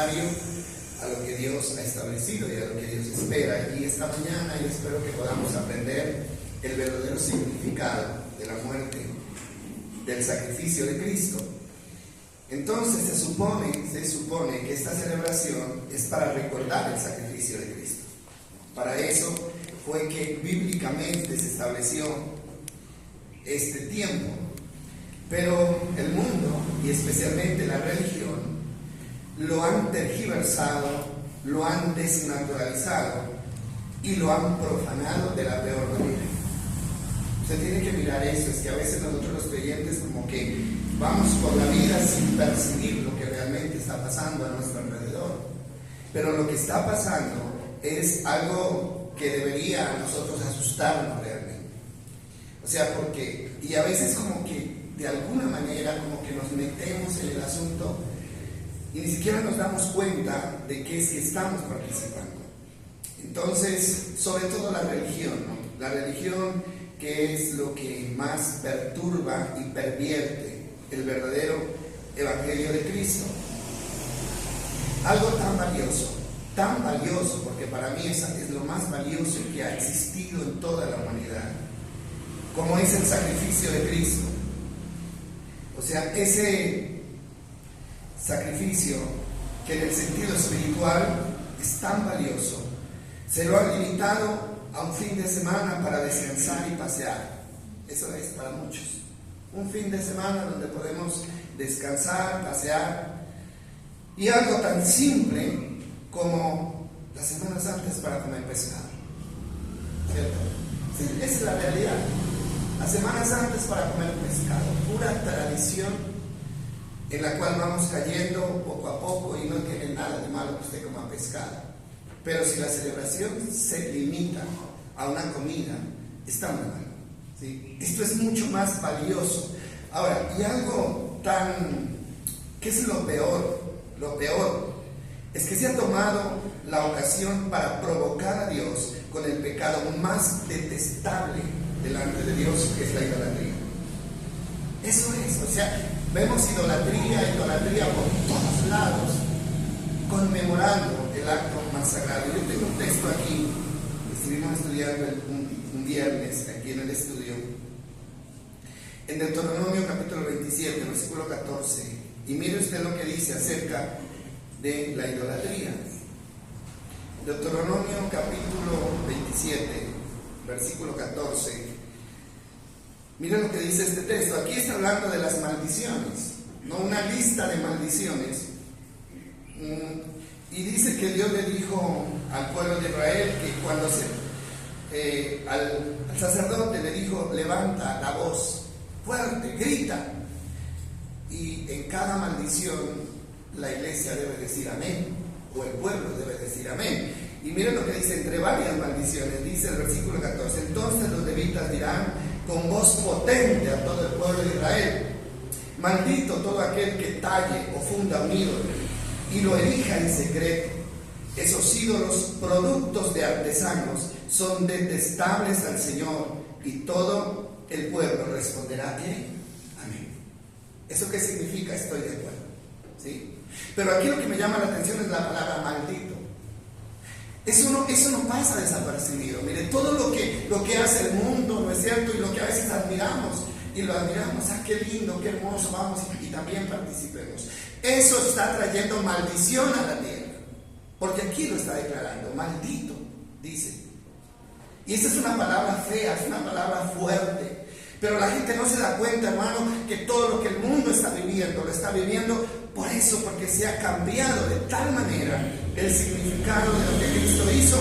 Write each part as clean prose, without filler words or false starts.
contrario a lo que Dios ha establecido y a lo que Dios espera. Y esta mañana yo espero que podamos aprender el verdadero significado de la muerte, del sacrificio de Cristo. Entonces se supone que esta celebración es para recordar el sacrificio de Cristo. Para eso fue que bíblicamente se estableció este tiempo. Pero el mundo, y especialmente la religión, lo han tergiversado, lo han desnaturalizado y lo han profanado de la peor manera. Usted tiene que mirar eso, es que a veces nosotros los creyentes como que vamos por la vida sin percibir lo que realmente está pasando a nuestro alrededor. Pero lo que está pasando es algo que debería a nosotros asustarnos realmente. O sea, porque, y a veces como que de alguna manera como que nos metemos en el asunto y ni siquiera nos damos cuenta de qué es que estamos participando. Entonces, sobre todo la religión, ¿no? La religión, que es lo que más perturba y pervierte el verdadero evangelio de Cristo. Algo tan valioso, porque para mí es lo más valioso que ha existido en toda la humanidad, como es el sacrificio de Cristo. O sea, ese sacrificio que en el sentido espiritual es tan valioso, se lo han limitado a un fin de semana para descansar y pasear. Eso es para muchos. Un fin de semana donde podemos descansar, pasear, y algo tan simple como las Semanas Santas para comer pescado. ¿Cierto? Sí, esa es la realidad. Las Semanas Santas para comer pescado, pura tradición en la cual vamos cayendo poco a poco y no tiene nada de malo que usted coma pescado. Pero si la celebración se limita a una comida, está muy mal. ¿Sí? Esto es mucho más valioso. Ahora, y algo ¿qué es lo peor? Lo peor es que se ha tomado la ocasión para provocar a Dios con el pecado más detestable delante de Dios, que es la idolatría. Eso es, o sea, vemos idolatría por todos lados, conmemorando el acto más sagrado. Yo tengo un texto aquí, estuvimos estudiando un viernes aquí en el estudio, en Deuteronomio capítulo 27, versículo 14, y mire usted lo que dice acerca de la idolatría. Deuteronomio capítulo 27, versículo 14. Miren lo que dice este texto. Aquí está hablando de las maldiciones, no una lista de maldiciones. Y dice que Dios le dijo al pueblo de Israel que cuando al sacerdote le dijo: levanta la voz fuerte, grita. Y en cada maldición la iglesia debe decir amén, o el pueblo debe decir amén. Y miren lo que dice entre varias maldiciones. Dice el versículo 14: entonces los levitas dirán con voz potente a todo el pueblo de Israel: maldito todo aquel que talle o funda un ídolo y lo erija en secreto. Esos ídolos, productos de artesanos, son detestables al Señor. Y todo el pueblo responderá: amén. ¿Eso qué significa? Estoy de acuerdo. ¿Sí? Pero aquí lo que me llama la atención es la palabra maldito. Eso no pasa desapercibido. Mire, todo lo que hace el mundo, ¿no es cierto? Y lo que a veces admiramos, qué lindo, qué hermoso, vamos y también participemos. Eso está trayendo maldición a la tierra, porque aquí lo está declarando, maldito, dice. Y esta es una palabra fea, es una palabra fuerte, pero la gente no se da cuenta, hermano, que todo lo que el mundo está viviendo, lo está viviendo por eso, porque se ha cambiado de tal manera el significado de lo que Cristo hizo,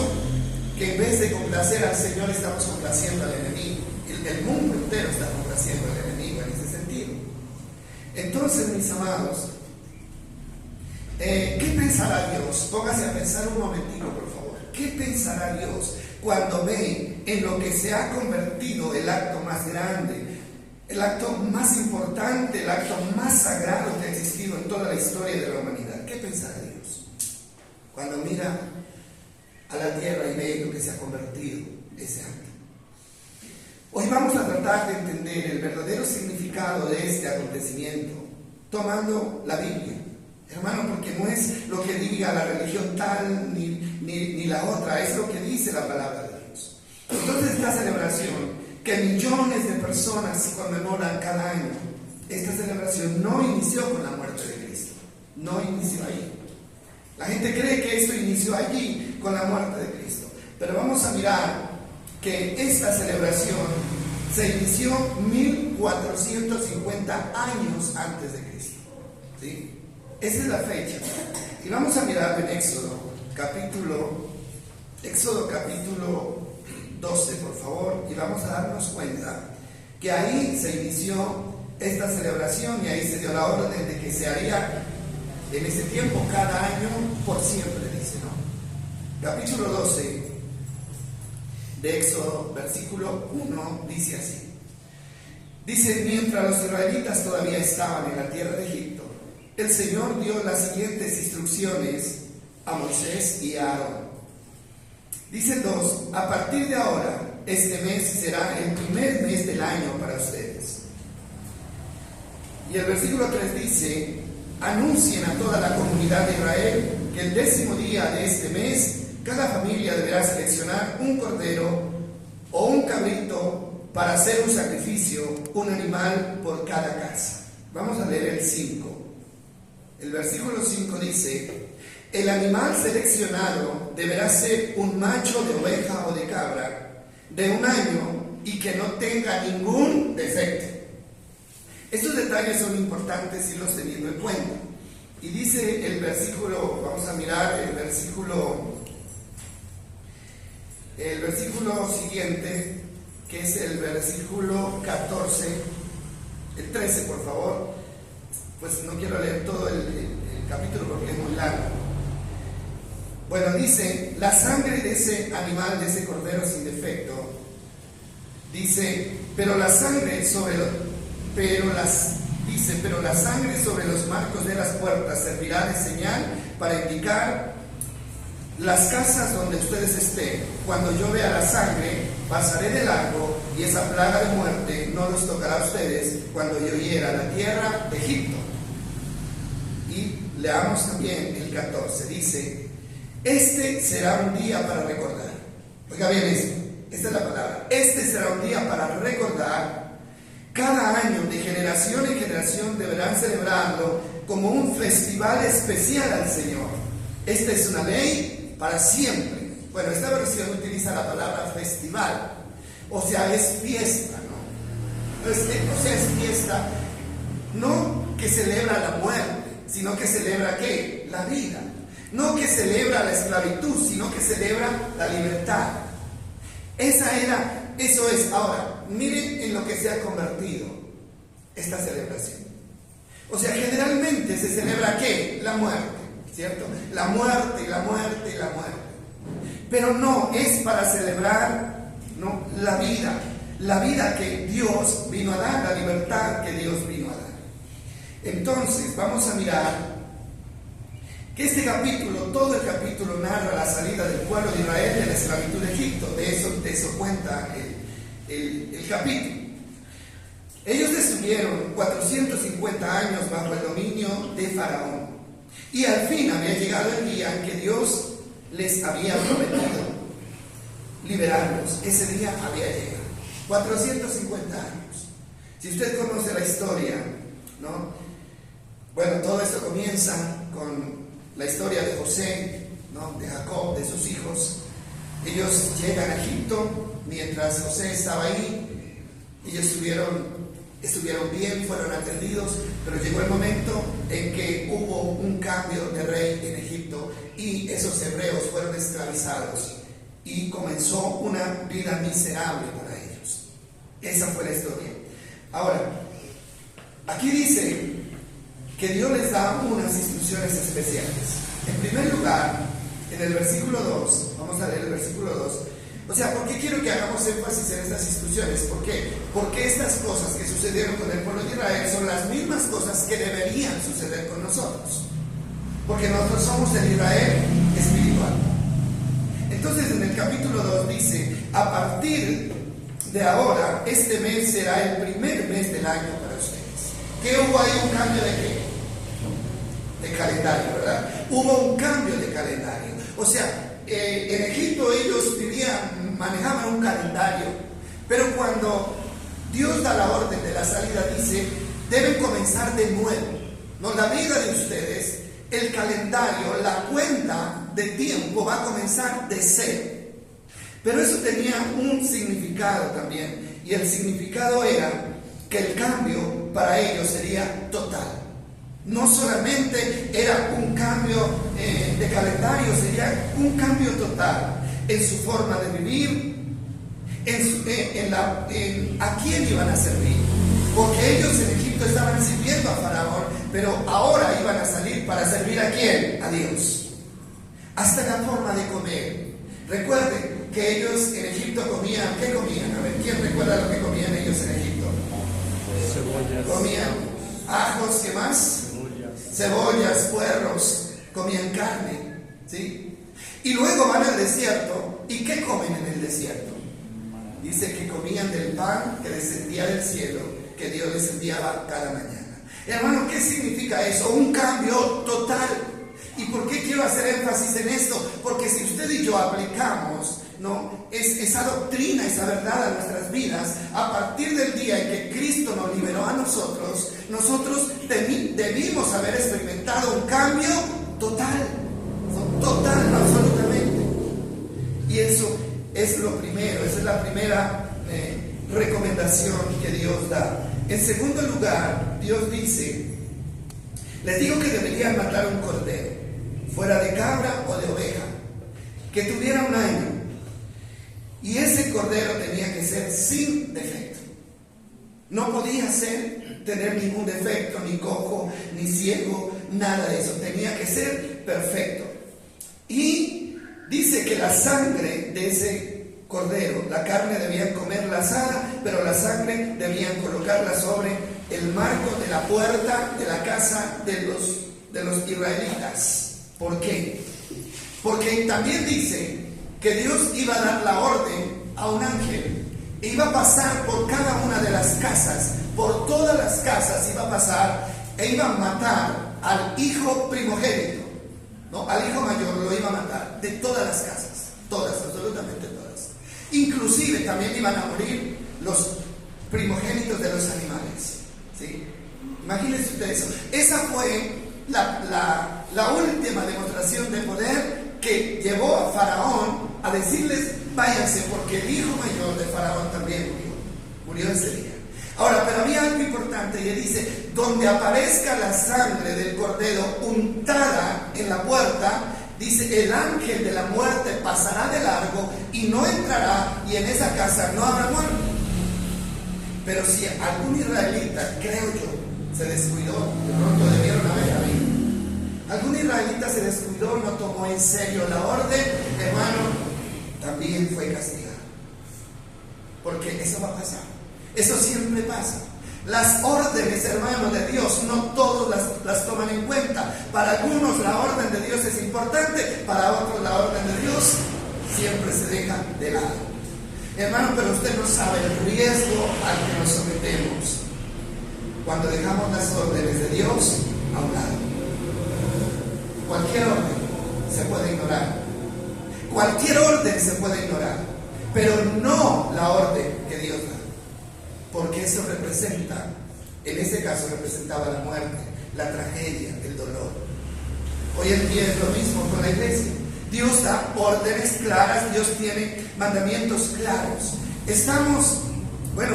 que en vez de complacer al Señor estamos complaciendo al enemigo. El mundo entero está complaciendo al enemigo en ese sentido. Entonces, mis amados, ¿qué pensará Dios? Póngase a pensar un momentito, por favor. ¿Qué pensará Dios cuando ve en lo que se ha convertido el acto más grande, el acto más importante, el acto más sagrado que ha existido en toda la historia de la humanidad? ¿Qué pensará Dios cuando mira a la tierra y ve lo que se ha convertido ese acto? Hoy vamos a tratar de entender el verdadero significado de este acontecimiento, tomando la Biblia, hermano, porque no es lo que diga la religión tal ni la otra, es lo que dice la palabra de Dios. Entonces esta celebración que millones de personas conmemoran cada año, esta celebración no inició con la muerte de Cristo, no inició ahí. La gente cree que esto inició allí con la muerte de Cristo, pero vamos a mirar que esta celebración se inició 1450 años antes de Cristo, ¿sí? Esa es la fecha. Y vamos a mirar en Éxodo capítulo 12, por favor, y vamos a darnos cuenta que ahí se inició esta celebración y ahí se dio la orden de que se haría en ese tiempo cada año por siempre, dice, ¿no? Capítulo 12 de Éxodo, versículo 1, dice así. Dice: mientras los israelitas todavía estaban en la tierra de Egipto, el Señor dio las siguientes instrucciones a Moisés y a Aarón. Dice 2: a partir de ahora, este mes será el primer mes del año para ustedes. Y el versículo 3 dice: anuncien a toda la comunidad de Israel que el 10º día de este mes, cada familia deberá seleccionar un cordero o un cabrito para hacer un sacrificio, un animal por cada casa. Vamos a leer el 5. El versículo 5 dice: el animal seleccionado deberá ser un macho de oveja o de cabra de 1 año y que no tenga ningún defecto. Estos detalles son importantes irlos teniendo en cuenta. Y dice el versículo, vamos a mirar el versículo siguiente, que es el versículo 14, el 13, por favor. Pues no quiero leer todo el capítulo porque es muy largo. Bueno, dice: la sangre de ese animal, de ese cordero sin defecto, dice, pero la sangre sobre los marcos de las puertas servirá de señal para indicar las casas donde ustedes estén. Cuando yo vea la sangre, pasaré de largo y esa plaga de muerte no los tocará a ustedes cuando yo hiera la tierra de Egipto. Y leamos también el 14, dice: este será un día para recordar. Oiga bien esto, esta es la palabra. Este será un día para recordar. Cada año, de generación en generación, deberán celebrarlo como un festival especial al Señor. Esta es una ley para siempre. Bueno, esta versión utiliza la palabra festival, o sea, es fiesta, ¿no? O sea, es fiesta, no que celebra la muerte, sino que celebra ¿qué? La vida. No que celebra la esclavitud, sino que celebra la libertad. Eso es. Ahora, miren en lo que se ha convertido esta celebración. O sea, generalmente se celebra ¿qué? La muerte, ¿cierto? La muerte. Pero no, es para celebrar, ¿no?, la vida que Dios vino a dar, la libertad que Dios vino a dar. Entonces, vamos a mirar que este capítulo, todo el capítulo, narra la salida del pueblo de Israel de la esclavitud de Egipto. De eso cuenta el capítulo. Ellos estuvieron 450 años bajo el dominio de Faraón, y al fin había llegado el día en que Dios les había prometido liberarlos. Ese día había llegado. 450 años. Si usted conoce la historia, ¿no? Bueno, todo esto comienza con la historia de José, ¿no?, de Jacob, de sus hijos. Ellos llegan a Egipto. Mientras José estaba ahí, ellos estuvieron bien, fueron atendidos, pero llegó el momento en que hubo un cambio de rey en Egipto y esos hebreos fueron esclavizados y comenzó una vida miserable para ellos. Esa fue la historia. Ahora, aquí dice que Dios les da unas instrucciones especiales. En primer lugar, en el versículo 2, vamos a leer el versículo 2. O sea, ¿por qué quiero que hagamos énfasis en estas instrucciones? ¿Por qué? Porque estas cosas que sucedieron con el pueblo de Israel son las mismas cosas que deberían suceder con nosotros. Porque nosotros somos el Israel espiritual. Entonces, en el capítulo 2 dice: a partir de ahora, este mes será el primer mes del año para ustedes. ¿Qué hubo ahí? ¿Un cambio de qué? de calendario, ¿verdad? Hubo un cambio de calendario. O sea, en Egipto ellos manejaban un calendario, pero cuando Dios da la orden de la salida, dice, deben comenzar de nuevo. No, la vida de ustedes, el calendario, la cuenta de tiempo va a comenzar de cero. Pero eso tenía un significado también, y el significado era que el cambio para ellos sería total. No solamente era un cambio de calendario, sería un cambio total en su forma de vivir, a quién iban a servir. Porque ellos en Egipto estaban sirviendo a Faraón, pero ahora iban a salir para servir ¿a quién? A Dios. Hasta la forma de comer. Recuerden que ellos en Egipto comían, ¿qué comían? A ver, ¿quién recuerda lo que comían ellos en Egipto? Cebollas. Comían ajos, ¿qué más? Cebollas, puerros, comían carne, ¿sí? Y luego van al desierto, ¿y qué comen en el desierto? Dice que comían del pan que descendía del cielo, que Dios les enviaba cada mañana. Hermano, ¿qué significa eso? Un cambio total. ¿Y por qué quiero hacer énfasis en esto? Porque si usted y yo aplicamos, ¿no?, esa doctrina, esa verdad a nuestras vidas, a partir del día en que Cristo nos liberó a nosotros debimos haber experimentado un cambio total, absolutamente. Y eso es lo primero, esa es la primera recomendación que Dios da. En segundo lugar, Dios dice, les digo que deberían matar un cordero, fuera de cabra o de oveja, que tuviera un año. Y ese cordero tenía que ser sin defecto. No podía tener ningún defecto, ni cojo, ni ciego, nada de eso. Tenía que ser perfecto. Y dice que la sangre de ese cordero, la carne debían comerla asada, pero la sangre debían colocarla sobre el marco de la puerta de la casa de los israelitas. ¿Por qué? Porque también dice que Dios iba a dar la orden a un ángel, e iba a pasar por cada una de las casas, por todas las casas iba a pasar, e iba a matar al hijo primogénito, ¿no? Al hijo mayor lo iba a matar, de todas las casas, todas, absolutamente todas. Inclusive también iban a morir los primogénitos de los animales, ¿sí? Imagínense ustedes eso. Esa fue la última demostración de poder que llevó a Faraón a decirles, váyanse, porque el hijo mayor de Faraón también murió ese día. Ahora, pero había algo importante, y él dice, donde aparezca la sangre del cordero untada en la puerta, dice, el ángel de la muerte pasará de largo y no entrará, y en esa casa no habrá muerte. Pero si algún israelita, creo yo, se descuidó, de pronto debieron haber habido. Algún israelita se descuidó, no tomó en serio la orden, hermano, también fue castigado. Porque eso va a pasar. Eso siempre pasa. Las órdenes, hermano, de Dios, no todos las toman en cuenta. Para algunos la orden de Dios es importante, para otros la orden de Dios siempre se deja de lado. Hermano, pero usted no sabe el riesgo al que nos sometemos cuando dejamos las órdenes de Dios a un lado. Cualquier orden se puede ignorar. Cualquier orden se puede ignorar, pero no la orden que Dios da. Porque eso representa, en ese caso representaba la muerte, la tragedia, el dolor. Hoy en día es lo mismo con la iglesia. Dios da órdenes claras, Dios tiene mandamientos claros.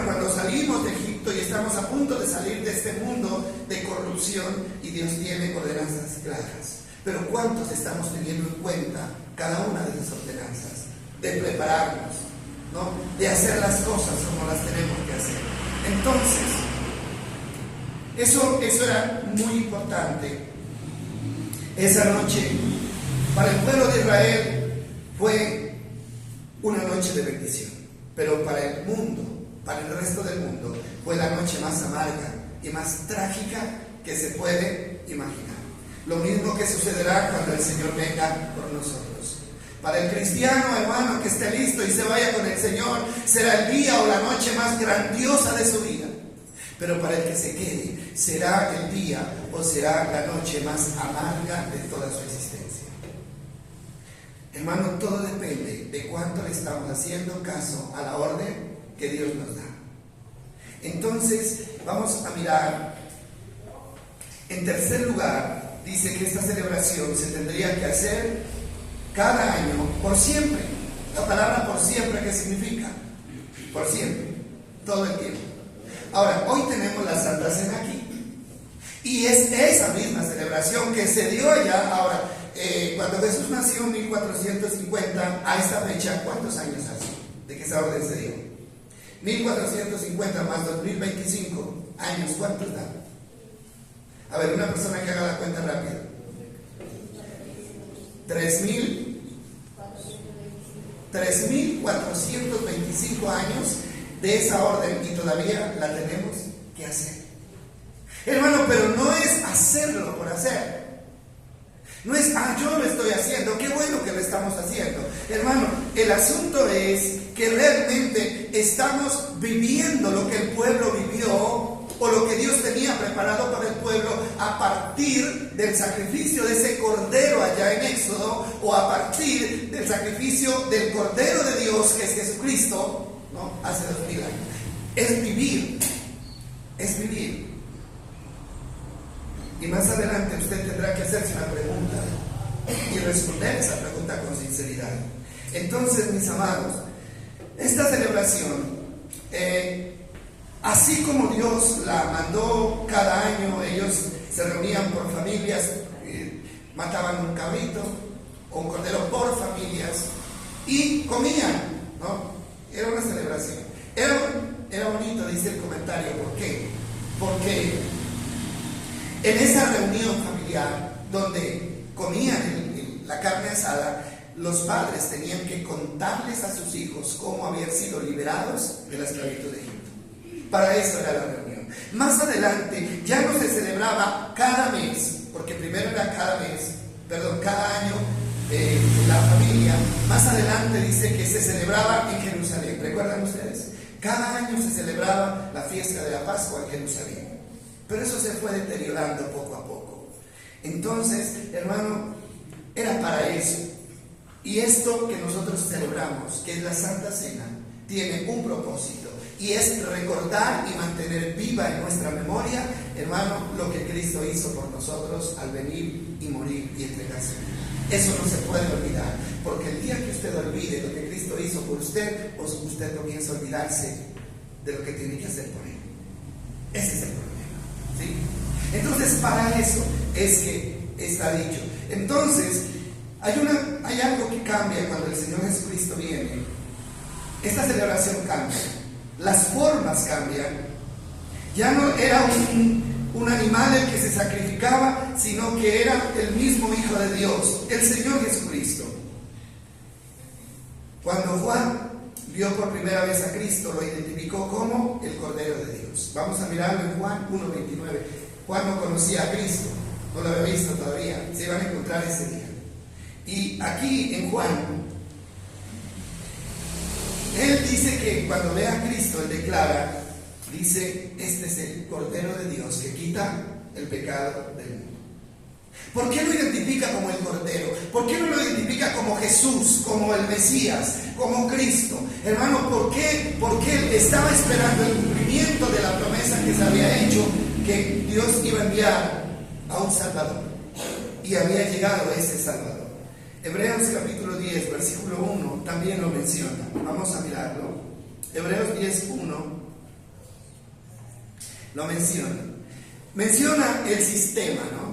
Cuando salimos de Egipto y estamos a punto de salir de este mundo de corrupción, y Dios tiene ordenanzas claras. Pero ¿cuántos estamos teniendo en cuenta cada una de esas ordenanzas? De prepararnos, ¿no? De hacer las cosas como las tenemos que hacer. Entonces, eso era muy importante. Esa noche, para el pueblo de Israel, fue una noche de bendición. Pero para el mundo, para el resto del mundo, fue la noche más amarga y más trágica que se puede imaginar. Lo mismo que sucederá cuando el Señor venga por nosotros. Para el cristiano, hermano, que esté listo y se vaya con el Señor, será el día o la noche más grandiosa de su vida. pero para el que se quede será el día o será la noche más amarga de toda su existencia. Hermano, todo depende de cuánto le estamos haciendo caso a la orden que Dios nos da. Entonces, vamos a mirar. En tercer lugar, dice que esta celebración se tendría que hacer cada año, por siempre. La palabra por siempre, ¿qué significa? Por siempre, todo el tiempo. Ahora, hoy tenemos la Santa Cena aquí. Y es esa misma celebración que se dio allá. Ahora, cuando Jesús nació en 1450, a esta fecha, ¿cuántos años hace de que esa orden se dio? 1450 más 2025 años, ¿cuántos da? A ver, una persona que haga la cuenta rápida. 3.425 años de esa orden y todavía la tenemos que hacer. Hermano, pero no es hacerlo por hacer. No es, yo lo estoy haciendo, qué bueno que lo estamos haciendo. Hermano, el asunto es que realmente estamos viviendo lo que el pueblo vivió o lo que Dios tenía preparado para el pueblo a partir del sacrificio de ese cordero allá en Éxodo, o a partir del sacrificio del cordero de Dios que es Jesucristo, ¿no? Hace 2000 años. Es vivir. Y más adelante usted tendrá que hacerse una pregunta y responder esa pregunta con sinceridad. Entonces, mis amados, esta celebración, así como Dios la mandó cada año, ellos se reunían por familias, mataban un cabrito o un cordero por familias y comían, ¿no? Era una celebración. Era bonito, dice el comentario. ¿Por qué? Porque en esa reunión familiar donde comían la carne asada, los padres tenían que contarles a sus hijos cómo habían sido liberados de la esclavitud de Egipto. Para eso era la reunión. Más adelante ya no se celebraba cada mes, porque primero era cada año la familia. Más adelante dice que se celebraba en Jerusalén. ¿Recuerdan ustedes? Cada año se celebraba la fiesta de la Pascua en Jerusalén. Pero eso se fue deteriorando poco a poco. Entonces, hermano, era para eso. Y esto que nosotros celebramos, que es la Santa Cena, tiene un propósito. Y es recordar y mantener viva en nuestra memoria, hermano, lo que Cristo hizo por nosotros al venir y morir y entregarse. Eso no se puede olvidar. Porque el día que usted olvide lo que Cristo hizo por usted, pues usted comienza a olvidarse de lo que tiene que hacer por Él. Ese es el problema. ¿Sí? Entonces, para eso es que está dicho. Entonces, hay algo que cambia cuando el Señor Jesucristo viene. Esta celebración cambia, las formas cambian. Ya no era un animal el que se sacrificaba, sino que era el mismo Hijo de Dios, el Señor Jesucristo. Cuando Juan vio por primera vez a Cristo, lo identificó como el Cordero de Dios. Vamos a mirarlo en Juan 1:29. Juan no conocía a Cristo, no lo había visto todavía, se iban a encontrar ese día. Y aquí en Juan, él dice que cuando ve a Cristo, él declara, dice, este es el Cordero de Dios que quita el pecado del mundo. ¿Por qué lo identifica como el Cordero? ¿Por qué no lo identifica como Jesús, como el Mesías, como Cristo? Hermano, ¿por qué? Porque él estaba esperando el cumplimiento de la promesa que se había hecho, que Dios iba a enviar a un Salvador. Y había llegado ese Salvador. Hebreos capítulo 10, versículo 1 también lo menciona. Vamos a mirarlo. Hebreos 10:1 lo menciona. Menciona el sistema, ¿no?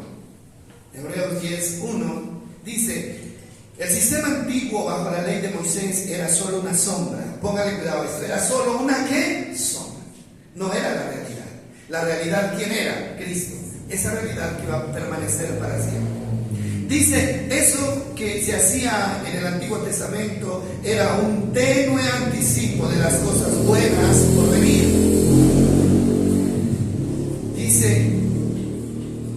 Hebreos 10:1 dice: el sistema antiguo bajo la ley de Moisés era solo una sombra. Póngale cuidado a esto. Era solo una ¿qué? Sombra. No era la realidad. La realidad, ¿quién era? Cristo. Esa realidad que iba a permanecer para siempre. Dice, eso que se hacía en el Antiguo Testamento era un tenue anticipo de las cosas buenas por venir. Dice,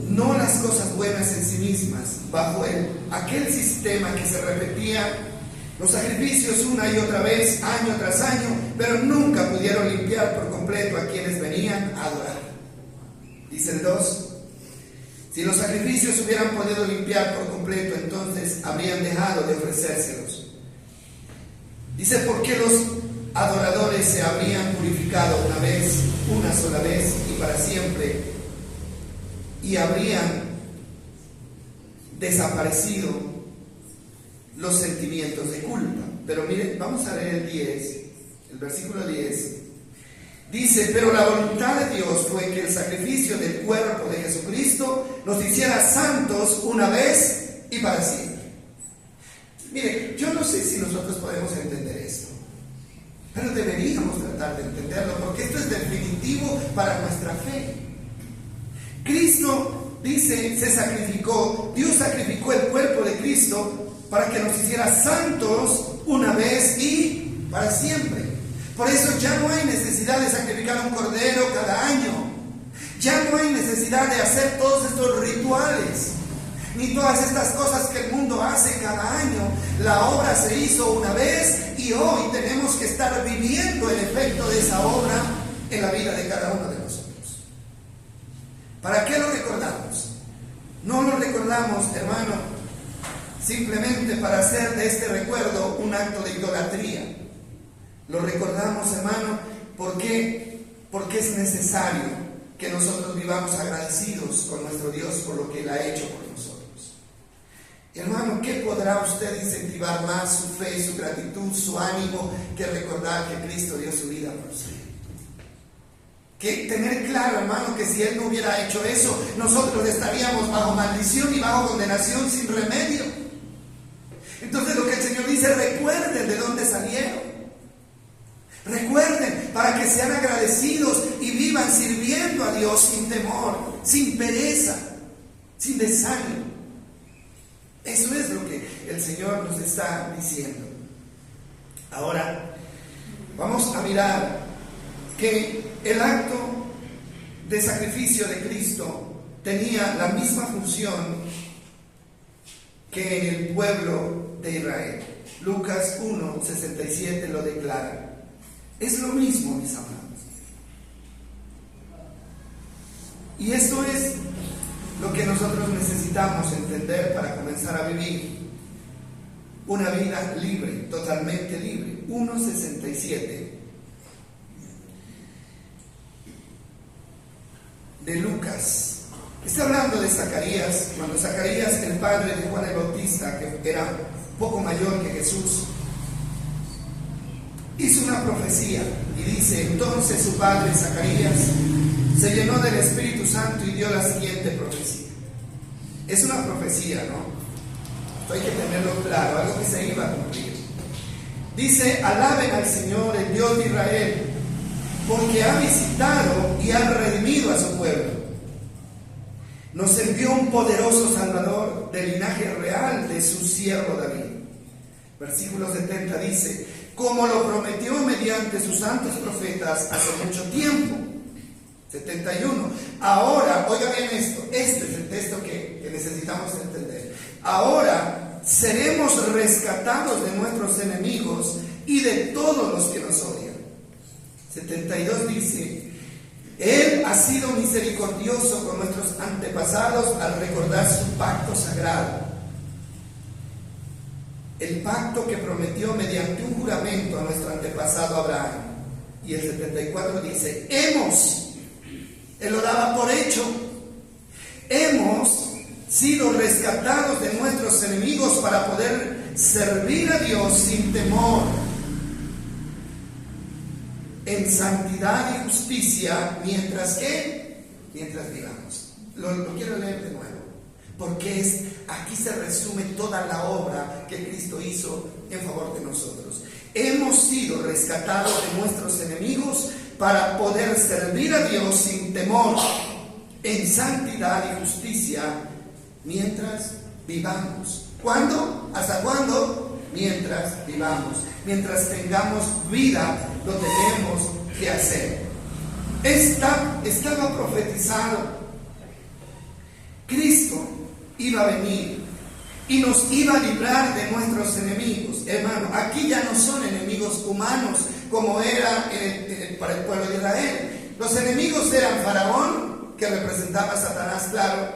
no las cosas buenas en sí mismas, bajo aquel sistema que se repetía los sacrificios una y otra vez, año tras año, pero nunca pudieron limpiar por completo a quienes venían a adorar. Dice el 2, si los sacrificios hubieran podido limpiar por completo, entonces habrían dejado de ofrecérselos. Dice, porque los adoradores se habrían purificado una sola vez y para siempre, y habrían desaparecido los sentimientos de culpa. Pero miren, vamos a leer el versículo 10. Dice, pero la voluntad de Dios fue que el sacrificio del cuerpo de Jesucristo nos hiciera santos una vez y para siempre. Mire, yo no sé si nosotros podemos entender esto, pero deberíamos tratar de entenderlo, porque esto es definitivo para nuestra fe. Cristo, dice, se sacrificó, Dios sacrificó el cuerpo de Cristo para que nos hiciera santos una vez y para siempre. Por eso ya no hay necesidad de sacrificar un cordero cada año. Ya no hay necesidad de hacer todos estos rituales, ni todas estas cosas que el mundo hace cada año. La obra se hizo una vez y hoy tenemos que estar viviendo el efecto de esa obra en la vida de cada uno de nosotros. ¿Para qué lo recordamos? No lo recordamos, hermano, simplemente para hacer de este recuerdo un acto de idolatría. Lo recordamos, hermano, porque es necesario que nosotros vivamos agradecidos con nuestro Dios por lo que Él ha hecho por nosotros. Hermano, ¿qué podrá usted incentivar más su fe, su gratitud, su ánimo, que recordar que Cristo dio su vida por usted? Que tener claro, hermano, que si Él no hubiera hecho eso, nosotros estaríamos bajo maldición y bajo condenación sin remedio. Entonces lo que el Señor dice, recuerden de dónde salieron. Recuerden, para que sean agradecidos y vivan sirviendo a Dios sin temor, sin pereza, sin desánimo. Eso es lo que el Señor nos está diciendo. Ahora, vamos a mirar que el acto de sacrificio de Cristo tenía la misma función que en el pueblo de Israel. Lucas 1:67 lo declara. Es lo mismo, mis amados. Y esto es lo que nosotros necesitamos entender para comenzar a vivir una vida libre, totalmente libre. 1:67 de Lucas. Está hablando de Zacarías, cuando Zacarías, el padre de Juan el Bautista, que era un poco mayor que Jesús, hizo una profecía y dice, entonces su padre Zacarías se llenó del Espíritu Santo y dio la siguiente profecía. Es una profecía, ¿no? Esto hay que tenerlo claro, algo que se iba a cumplir. Dice, alaben al Señor, el Dios de Israel, porque ha visitado y ha redimido a su pueblo. Nos envió un poderoso Salvador del linaje real de su siervo David. Versículo 70 dice, como lo prometió mediante sus santos profetas hace mucho tiempo. 71. Ahora, oiga bien esto, este es el texto que necesitamos entender. Ahora seremos rescatados de nuestros enemigos y de todos los que nos odian. 72 dice, Él ha sido misericordioso con nuestros antepasados al recordar su pacto sagrado. El pacto que prometió mediante un juramento a nuestro antepasado Abraham. Y el 74 dice, Él lo daba por hecho, hemos sido rescatados de nuestros enemigos para poder servir a Dios sin temor, en santidad y justicia, mientras vivamos. Lo quiero leer de nuevo, porque aquí se resume toda la obra que Cristo hizo en favor de nosotros. Hemos sido rescatados de nuestros enemigos para poder servir a Dios sin temor, en santidad y justicia, mientras vivamos. ¿Cuándo? ¿Hasta cuándo? Mientras vivamos. Mientras tengamos vida, lo tenemos que hacer. Estaba profetizado. Cristo iba a venir y nos iba a librar de nuestros enemigos. Hermano, aquí ya no son enemigos humanos como era para el pueblo de Israel. Los enemigos eran Faraón, que representaba a Satanás, claro,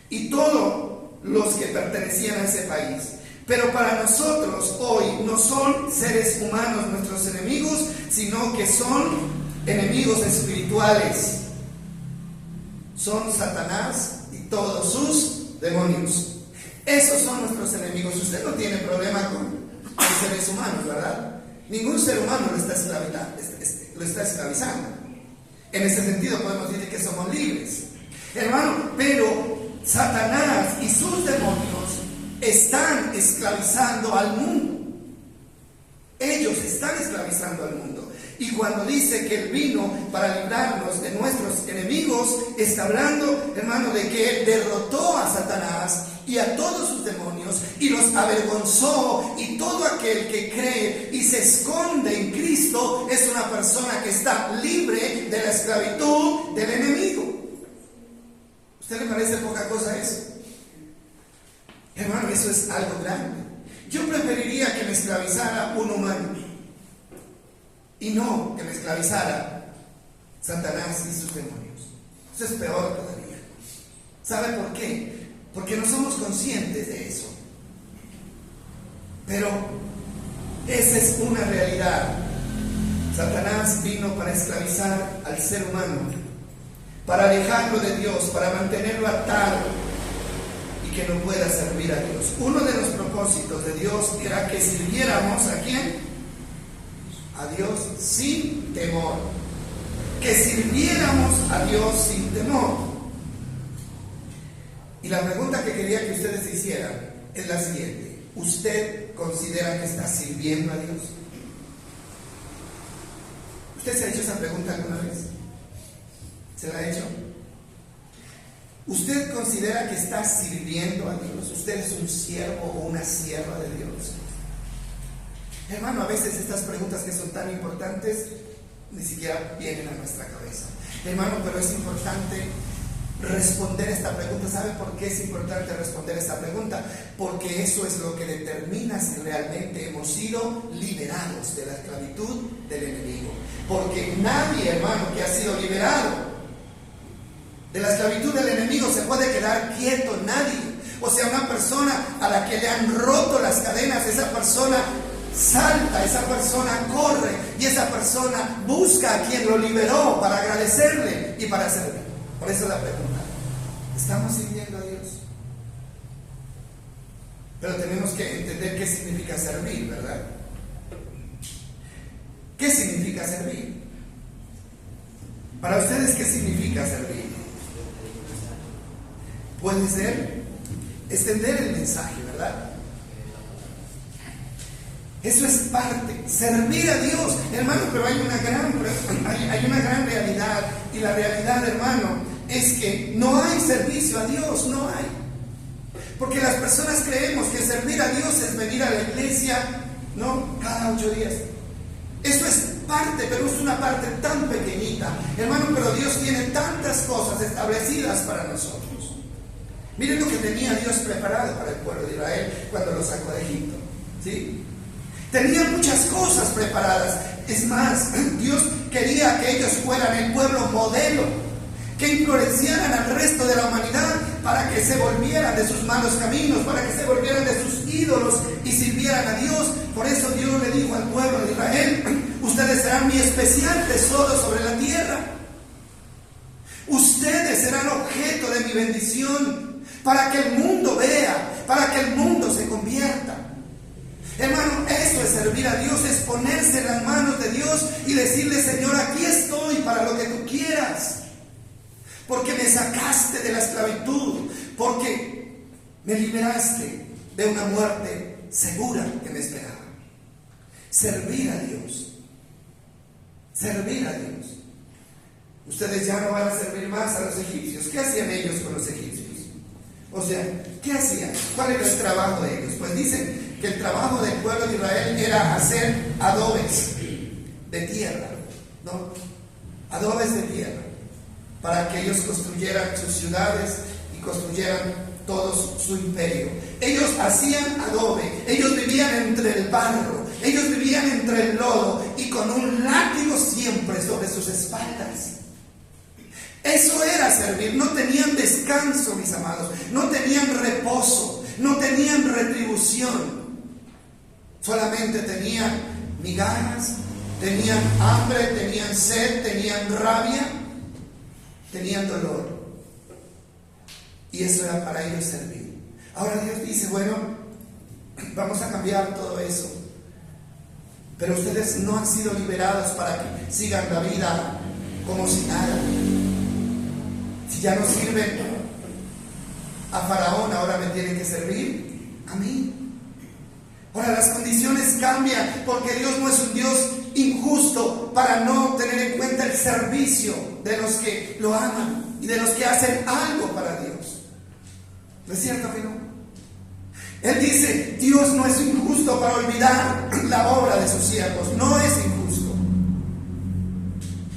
y todos los que pertenecían a ese país. Pero para nosotros hoy no son seres humanos nuestros enemigos, sino que son enemigos espirituales. Son Satanás y todos sus demonios. Esos son nuestros enemigos. Usted no tiene problema con seres humanos, ¿verdad? Ningún ser humano lo está esclavizando. En ese sentido podemos decir que somos libres, hermano, pero Satanás y sus demonios están esclavizando al mundo. Ellos están esclavizando al mundo. Y cuando dice que Él vino para librarnos de nuestros enemigos, está hablando, hermano, de que Él derrotó a Satanás y a todos sus demonios y los avergonzó, y todo aquel que cree y se esconde en Cristo es una persona que está libre de la esclavitud del enemigo. ¿Usted le parece poca cosa eso? Hermano, eso es algo grande. Yo preferiría que me esclavizara un humano y no que me esclavizara Satanás y sus demonios. Eso es peor todavía. ¿Sabe por qué? Porque no somos conscientes de eso. Pero esa es una realidad. Satanás vino para esclavizar al ser humano, para alejarlo de Dios, para mantenerlo atado y que no pueda servir a Dios. Uno de los propósitos de Dios era que sirviéramos ¿a quién? A Dios sin temor. Que sirviéramos a Dios sin temor. Y la pregunta que quería que ustedes se hicieran es la siguiente: ¿usted considera que está sirviendo a Dios? ¿Usted se ha hecho esa pregunta alguna vez? ¿Se la ha hecho? ¿Usted considera que está sirviendo a Dios? ¿Usted es un siervo o una sierva de Dios? Hermano, a veces estas preguntas que son tan importantes ni siquiera vienen a nuestra cabeza. Hermano, pero es importante responder esta pregunta. ¿Sabe por qué es importante responder esta pregunta? Porque eso es lo que determina si realmente hemos sido liberados de la esclavitud del enemigo. Porque nadie, hermano, que ha sido liberado de la esclavitud del enemigo se puede quedar quieto, nadie. O sea, una persona a la que le han roto las cadenas, esa persona salta, esa persona corre y esa persona busca a quien lo liberó para agradecerle y para servir. Por eso la pregunta: ¿estamos sirviendo a Dios? Pero tenemos que entender qué significa servir, ¿verdad? ¿Qué significa servir? Para ustedes, ¿qué significa servir? Puede ser extender el mensaje, ¿verdad? Eso es parte, servir a Dios, hermano. Pero hay una gran realidad, y la realidad, hermano, es que no hay servicio a Dios, no hay. Porque las personas creemos que servir a Dios es venir a la iglesia, ¿no?, cada 8 días. Eso es parte, pero es una parte tan pequeñita, hermano. Pero Dios tiene tantas cosas establecidas para nosotros. Miren lo que tenía Dios preparado para el pueblo de Israel cuando lo sacó de Egipto, ¿sí? Tenía muchas cosas preparadas. Es más, Dios quería que ellos fueran el pueblo modelo, que influenciaran al resto de la humanidad para que se volvieran de sus malos caminos, para que se volvieran de sus ídolos y sirvieran a Dios. Por eso Dios le dijo al pueblo de Israel: ustedes serán mi especial tesoro sobre la tierra. Ustedes serán objeto de mi bendición, para que el mundo vea, para que el mundo se convierta. Hermano, eso es servir a Dios, es ponerse en las manos de Dios y decirle: Señor, aquí estoy para lo que tú quieras, porque me sacaste de la esclavitud, porque me liberaste de una muerte segura que me esperaba. Servir a Dios, servir a Dios. Ustedes ya no van a servir más a los egipcios. ¿Qué hacían ellos con los egipcios? O sea, ¿qué hacían? ¿Cuál era el trabajo de ellos? Pues dicen que el trabajo del pueblo de Israel era hacer adobes de tierra, ¿no? Adobes de tierra, para que ellos construyeran sus ciudades y construyeran todo su imperio. Ellos hacían adobe, ellos vivían entre el barro, ellos vivían entre el lodo y con un látigo siempre sobre sus espaldas. Eso era servir. No tenían descanso, mis amados. No tenían reposo. No tenían retribución. Solamente tenían migajas, tenían hambre, tenían sed, tenían rabia, tenían dolor. Y eso era para ellos servir. Ahora Dios dice, bueno, vamos a cambiar todo eso. Pero ustedes no han sido liberados para que sigan la vida como si nada. Si ya no sirven a Faraón, ahora me tienen que servir a mí. Ahora las condiciones cambian, porque Dios no es un Dios injusto para no tener en cuenta el servicio de los que lo aman y de los que hacen algo para Dios. ¿No es cierto que no? Él dice, Dios no es injusto para olvidar la obra de sus siervos. No es injusto.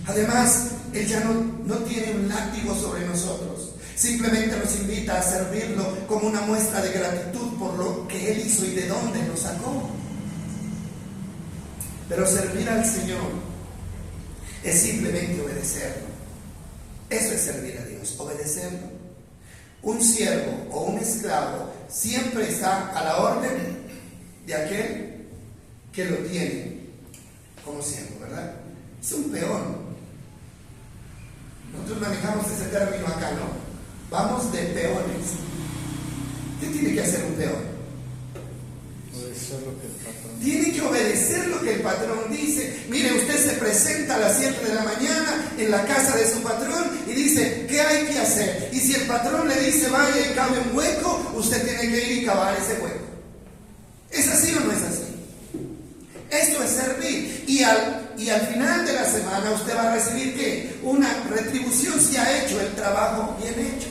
Además, Él ya no tiene un látigo sobre nosotros. Simplemente nos invita a servirlo como una muestra de gratitud por lo que Él hizo y de dónde nos sacó. Pero servir al Señor es simplemente obedecerlo. Eso es servir a Dios, obedecerlo. Un siervo o un esclavo siempre está a la orden de aquel que lo tiene como siervo, ¿verdad? Es un peón. Nosotros manejamos ese término acá, ¿no? Vamos de peones. ¿Qué tiene que hacer un peón? Obedecer lo que el patrón Tiene que obedecer lo que el patrón dice. Mire, usted se presenta a las 7 de la mañana en la casa de su patrón y dice, ¿qué hay que hacer? Y si el patrón le dice, vaya y cabe un hueco, usted tiene que ir y cavar ese hueco. ¿Es así o no es así? Esto es servir. Y al final de la semana usted va a recibir ¿qué? Una retribución si ha hecho el trabajo bien hecho.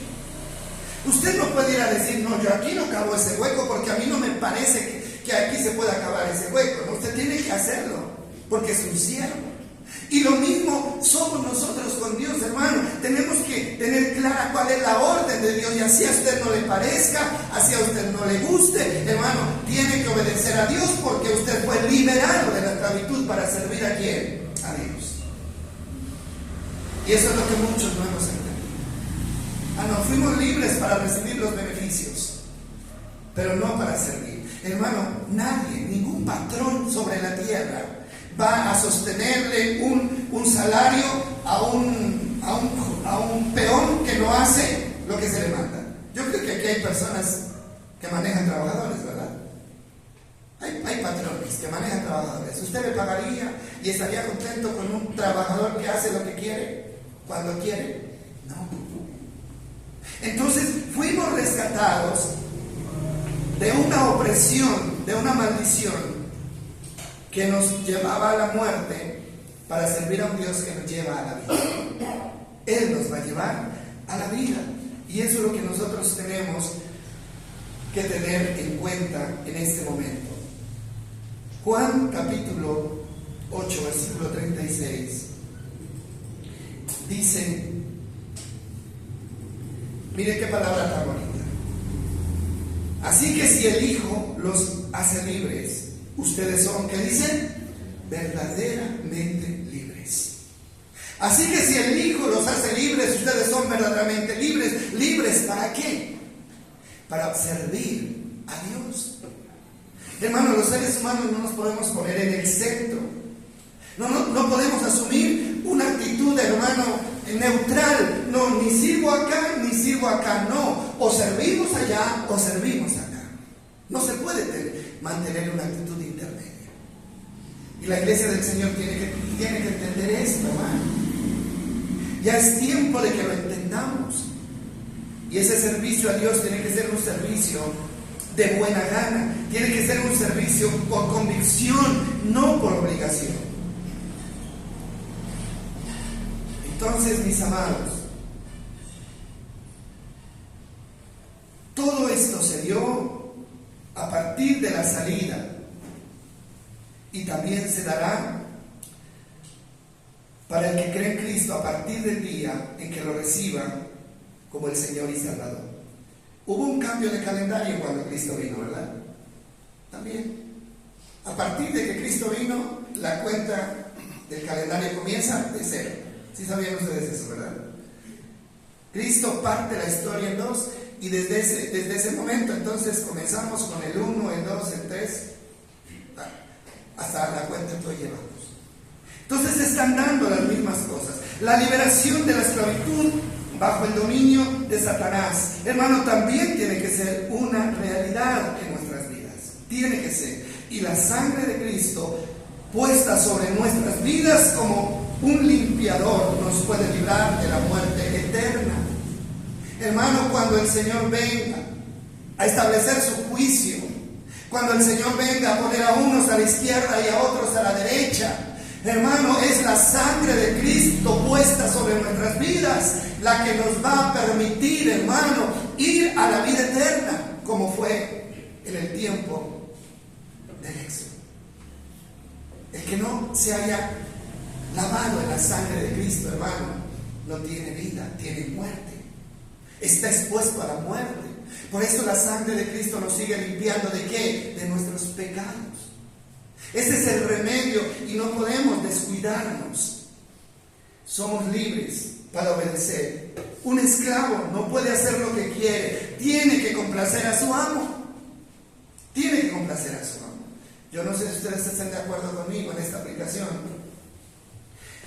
Usted no puede ir a decir, no, yo aquí no cavo ese hueco porque a mí no me parece que aquí se pueda cavar ese hueco. No, usted tiene que hacerlo porque es un siervo. Y lo mismo somos nosotros con Dios, hermano. Tenemos que tener clara cuál es la orden de Dios, y así a usted no le parezca, así a usted no le guste, hermano, tiene que obedecer a Dios porque usted fue liberado de la esclavitud para servir a ¿quién? A Dios. Y eso es lo que muchos no hemos entendido. No, fuimos libres para recibir los beneficios, pero no para servir. Hermano, nadie, ningún patrón sobre la tierra va a sostenerle un salario a un peón que no hace lo que se le manda. Yo creo que aquí hay personas que manejan trabajadores, ¿verdad? Hay patrones que manejan trabajadores. ¿Usted le pagaría y estaría contento con un trabajador que hace lo que quiere, cuando quiere? No. Entonces fuimos rescatados de una opresión, de una maldición que nos llevaba a la muerte para servir a un Dios que nos lleva a la vida. Él nos va a llevar a la vida. Y eso es lo que nosotros tenemos que tener en cuenta en este momento. Juan capítulo 8, versículo 36 dice, mire qué palabra tan bonita. Así que si el Hijo los hace libres, ustedes son, ¿qué dicen? Verdaderamente libres. Así que si el Hijo los hace libres, ustedes son verdaderamente libres. ¿Libres para qué? Para servir a Dios. Hermano, los seres humanos no nos podemos poner en el centro. No podemos asumir una actitud, hermano, neutral. No, ni sirvo acá, ni sirvo acá. No, o servimos allá o servimos acá. No se puede mantener una actitud intermedia. Y la iglesia del Señor tiene que entender esto, hermano. Ya es tiempo de que lo entendamos. Y ese servicio a Dios tiene que ser un servicio de buena gana. Tiene que ser un servicio por convicción, no por obligación. Entonces, mis amados, todo esto se dio a partir de la salida, y también se dará para el que cree en Cristo a partir del día en que lo reciba como el Señor y Salvador. Hubo un cambio de calendario cuando Cristo vino, ¿verdad? También. A partir de que Cristo vino, la cuenta del calendario comienza de cero. ¿Sí sabían ustedes eso, verdad? Cristo parte la historia en dos y desde ese momento entonces comenzamos con el 1, el 2, el 3, hasta la cuenta que hoy llevamos. Entonces se están dando las mismas cosas. La liberación de la esclavitud bajo el dominio de Satanás, hermano, también tiene que ser una realidad en nuestras vidas. Tiene que ser. Y la sangre de Cristo puesta sobre nuestras vidas como un limpiador nos puede librar de la muerte eterna. Hermano, cuando el Señor venga a establecer su juicio, cuando el Señor venga a poner a unos a la izquierda y a otros a la derecha, hermano, es la sangre de Cristo puesta sobre nuestras vidas la que nos va a permitir, hermano, ir a la vida eterna, como fue en el tiempo del Éxodo. El que no se haya lavado en la sangre de Cristo, hermano, no tiene vida, tiene muerte. Está expuesto a la muerte. Por eso la sangre de Cristo nos sigue limpiando ¿de qué? De nuestros pecados. Ese es el remedio y no podemos descuidarnos. Somos libres para obedecer. Un esclavo no puede hacer lo que quiere. Tiene que complacer a su amo. Tiene que complacer a su amo. Yo no sé si ustedes están de acuerdo conmigo en esta aplicación.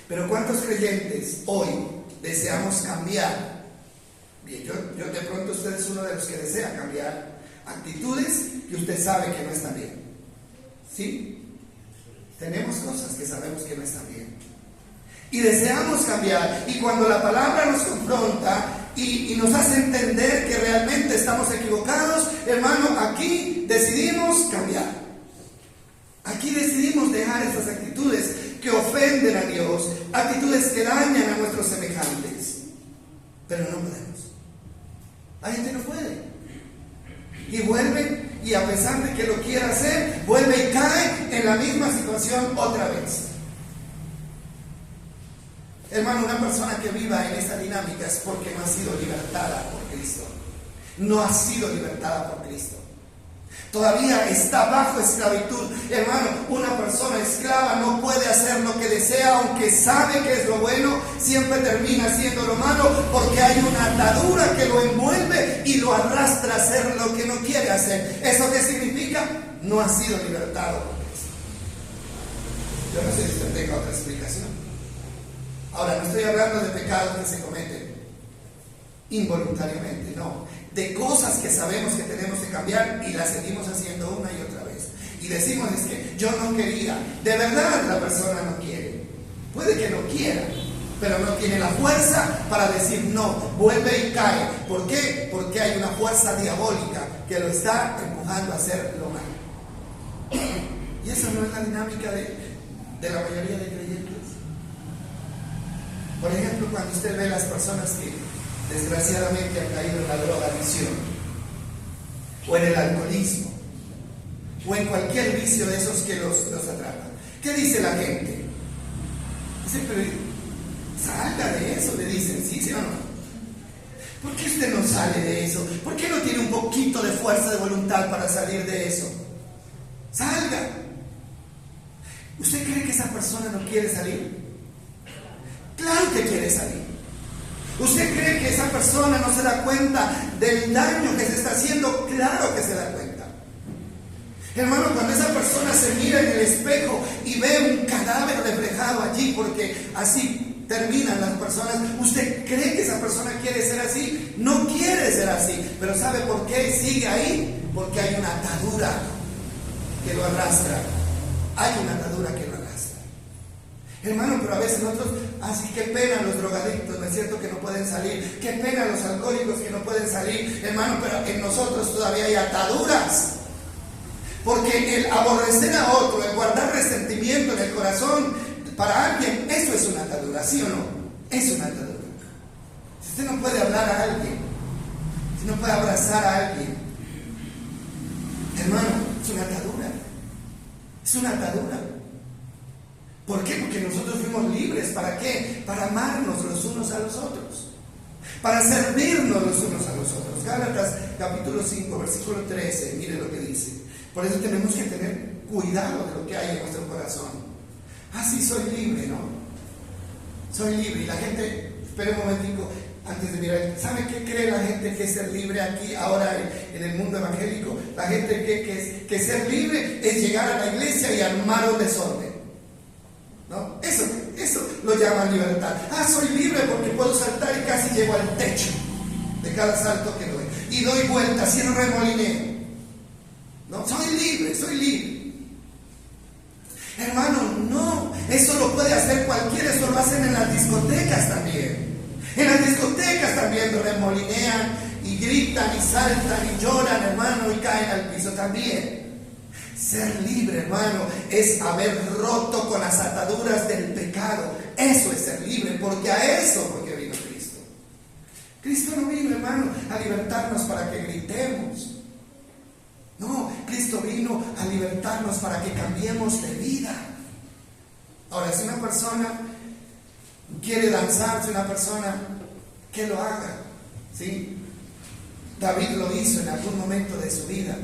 Pero ¿cuántos creyentes hoy deseamos cambiar? Bien, yo de pronto usted es uno de los que desea cambiar actitudes que usted sabe que no están bien. ¿Sí? Tenemos cosas que sabemos que no están bien. Y deseamos cambiar. Y cuando la palabra nos confronta y nos hace entender que realmente estamos equivocados, hermano, aquí decidimos cambiar. Aquí decidimos dejar esas actitudes que ofenden a Dios, actitudes que dañan a nuestros semejantes. Pero no podemos. La gente no puede. Y vuelve, y a pesar de que lo quiera hacer, vuelve y cae en la misma situación otra vez. Hermano, una persona que viva en esta dinámica es porque no ha sido libertada por Cristo. No ha sido libertada por Cristo. Todavía está bajo esclavitud. Hermano, una persona esclava no puede hacer lo que desea, aunque sabe que es lo bueno, siempre termina haciendo lo malo, porque hay una atadura que lo envuelve y lo arrastra a hacer lo que no quiere hacer. ¿Eso qué significa? No ha sido libertado por Cristo. Yo no sé si usted tenga otra explicación. Ahora, no estoy hablando de pecados que se cometen involuntariamente, no. De cosas que sabemos que tenemos que cambiar y las seguimos haciendo una y otra vez. Y decimos, es que yo no quería. De verdad la persona no quiere. Puede que no quiera, pero no tiene la fuerza para decir no, vuelve y cae. ¿Por qué? Porque hay una fuerza diabólica que lo está empujando a hacer lo malo. Y esa no es la dinámica de la mayoría de creyentes. Por ejemplo, cuando usted ve las personas que desgraciadamente han caído en la drogadicción, o en el alcoholismo, o en cualquier vicio de esos que los atrapan, ¿qué dice la gente? Dice, pero salga de eso, le dicen, ¿sí o no? ¿Por qué usted no sale de eso? ¿Por qué no tiene un poquito de fuerza de voluntad para salir de eso? Salga. ¿Usted cree que esa persona no quiere salir? Claro que quiere salir. ¿Usted cree que esa persona no se da cuenta del daño que se está haciendo? Claro que se da cuenta. Hermano, cuando esa persona se mira en el espejo y ve un cadáver reflejado allí, porque así terminan las personas, ¿usted cree que esa persona quiere ser así? No quiere ser así, pero ¿sabe por qué sigue ahí? Porque hay una atadura que lo arrastra. Hay una atadura que lo arrastra. Hermano, pero a veces nosotros, así que pena los drogadictos, ¿no es cierto? Que no pueden salir. Qué pena los alcohólicos que no pueden salir. Hermano, pero en nosotros todavía hay ataduras. Porque el aborrecer a otro, el guardar resentimiento en el corazón para alguien, eso es una atadura, ¿sí o no? Es una atadura. Si usted no puede hablar a alguien, si no puede abrazar a alguien, hermano, es una atadura. Es una atadura. ¿Por qué? Porque nosotros fuimos libres. ¿Para qué? Para amarnos los unos a los otros. Para servirnos los unos a los otros. Gálatas capítulo 5, versículo 13. Mire lo que dice. Por eso tenemos que tener cuidado de lo que hay en nuestro corazón. Ah, sí, soy libre, ¿no? Soy libre. Y la gente, espera un momentico. antes de mirar, ¿sabe qué cree la gente que es ser libre aquí, ahora en el mundo evangélico? La gente cree que ser libre es llegar a la iglesia y armar un desorden, ¿no? Eso lo llaman libertad. Soy libre porque puedo saltar y casi llego al techo de cada salto que doy. Y doy vueltas y remolineo. ¿No? Soy libre. Hermano, no. Eso lo puede hacer cualquiera. Eso lo hacen en las discotecas también. En las discotecas también remolinean y gritan y saltan y lloran, hermano, y caen al piso también. Ser libre, hermano, es haber roto con las ataduras del pecado. Eso es ser libre, porque vino Cristo. Cristo no vino, hermano, a libertarnos para que gritemos. No, Cristo vino a libertarnos para que cambiemos de vida. Ahora, si una persona quiere danzar, si una persona que lo haga, ¿sí? David lo hizo en algún momento de su vida,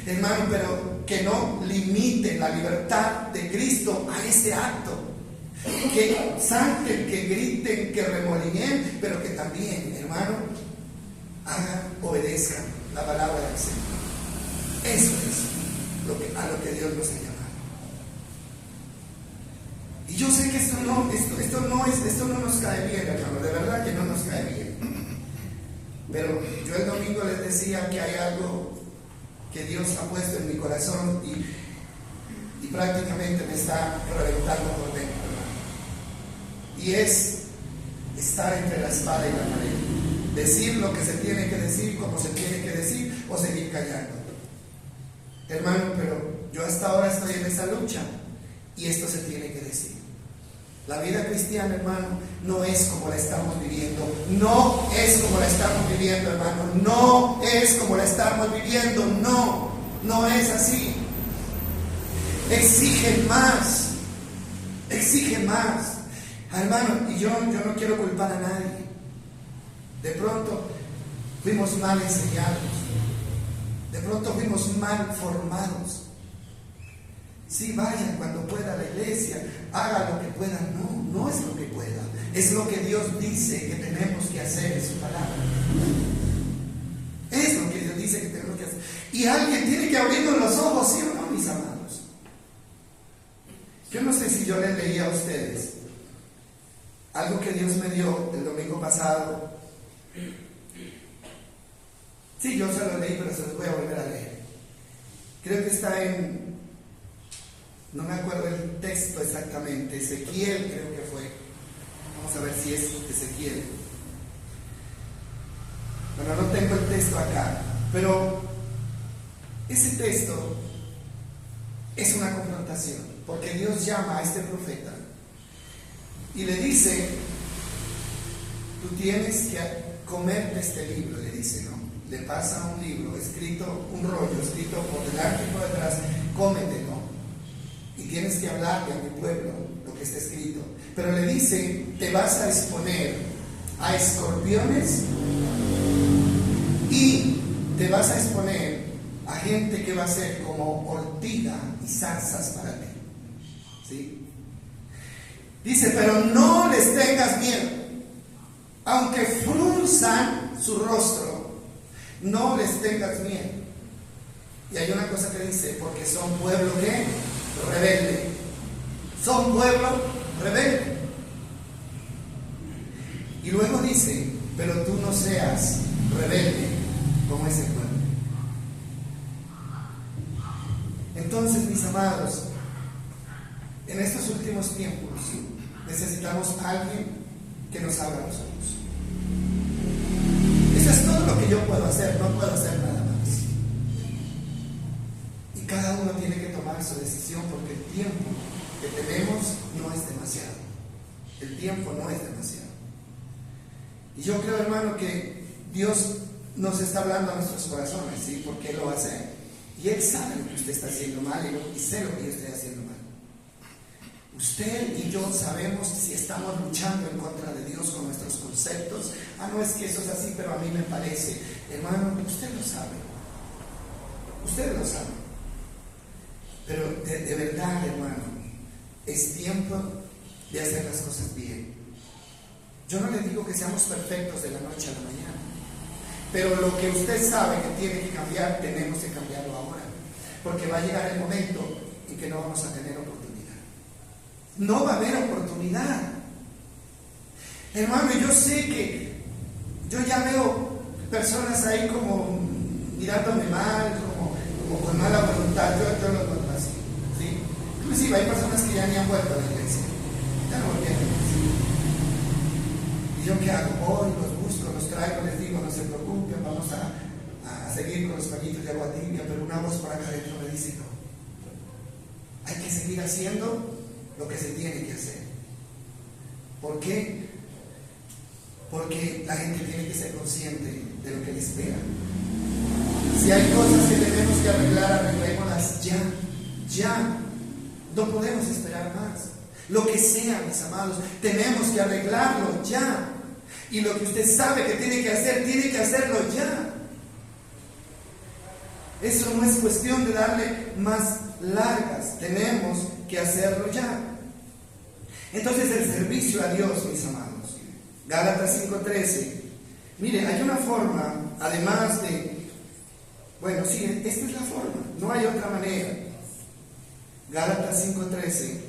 hermano, pero que no limite la libertad de Cristo a ese acto. Que salten, que griten, que remolineen, pero que también, hermano, obedezcan la palabra del Señor. Eso es a lo que Dios nos ha llamado. Y yo sé que esto no nos cae bien, hermano, de verdad que no nos cae bien. Pero yo el domingo les decía que hay algo que Dios ha puesto en mi corazón y prácticamente me está reventando por dentro, hermano. Y es estar entre la espada y la pared. Decir lo que se tiene que decir, como se tiene que decir, o seguir callando. Hermano, pero yo hasta ahora estoy en esa lucha y esto se tiene que decir. La vida cristiana, hermano, no es como la estamos viviendo. No es como la estamos viviendo, hermano. No es como la estamos viviendo. No es así. Exige más. Hermano, y yo no quiero culpar a nadie. De pronto fuimos mal enseñados. De pronto fuimos mal formados. Sí, vayan cuando pueda a la iglesia, haga lo que pueda. No es lo que pueda, es lo que Dios dice que tenemos que hacer en su palabra. Es lo que Dios dice que tenemos que hacer. Y alguien tiene que abrirnos los ojos, ¿sí o no, mis amados? Yo no sé si yo les leía a ustedes algo que Dios me dio el domingo pasado. Sí, yo se lo leí, pero se los voy a volver a leer. Creo que está no me acuerdo el texto exactamente, Ezequiel creo que fue. Vamos a ver si es Ezequiel. Bueno, no tengo el texto acá, pero ese texto es una confrontación, porque Dios llama a este profeta y le dice: tú tienes que comerte este libro, le dice, ¿no? Le pasa un libro escrito, un rollo escrito por delante y por detrás, cómetelo. Y tienes que hablarle a mi pueblo lo que está escrito. Pero le dice: te vas a exponer a escorpiones y te vas a exponer a gente que va a ser como ortiga y zarzas para ti. ¿Sí? Dice: pero no les tengas miedo, aunque frunzan su rostro, no les tengas miedo. Y hay una cosa que dice: porque son pueblo que rebelde. Son pueblo rebelde. Y luego dice: pero tú no seas rebelde como ese pueblo. Entonces, mis amados, en estos últimos tiempos necesitamos a alguien que nos abra los ojos. Eso es todo lo que yo puedo hacer, no puedo hacer nada más. Y cada uno tiene que tomar su decisión, porque el tiempo que tenemos no es demasiado. El tiempo no es demasiado. Y yo creo, hermano, que Dios nos está hablando a nuestros corazones, ¿sí? Porque Él lo va a hacer. Y Él sabe lo que usted está haciendo mal y sé lo que yo estoy haciendo mal. Usted y yo sabemos si estamos luchando en contra de Dios con nuestros conceptos. No es que eso es así, pero a mí me parece. Hermano, usted lo sabe. Usted lo sabe. Pero de verdad, hermano, es tiempo de hacer las cosas bien. Yo no le digo que seamos perfectos de la noche a la mañana, pero lo que usted sabe que tiene que cambiar, tenemos que cambiarlo ahora, porque va a llegar el momento en que no vamos a tener oportunidad. No va a haber oportunidad. Hermano, yo sé que yo ya veo personas ahí como mirándome mal, como con mala voluntad. Yo los noto así, ¿sí? Inclusive hay personas que ya ni han vuelto a la iglesia, ya no volvieron a la iglesia. ¿Y yo qué hago? Voy, los busco, los traigo, les digo, no se preocupen, vamos a seguir con los pañitos de agua tibia, pero una voz por acá adentro me dice no. Hay que seguir haciendo lo que se tiene que hacer. ¿Por qué? Porque la gente tiene que ser consciente de lo que le espera. Si hay cosas que tenemos que arreglar, arreglémoslas ya. No podemos esperar más. Lo que sea, mis amados, tenemos que arreglarlo ya. Y lo que usted sabe que tiene que hacerlo ya. Eso no es cuestión de darle más largas, tenemos que hacerlo ya. Entonces el servicio a Dios, mis amados, Gálatas 5:13. Mire, hay una forma, además de, bueno, sí, esta es la forma, no hay otra manera. Gálatas 5:13.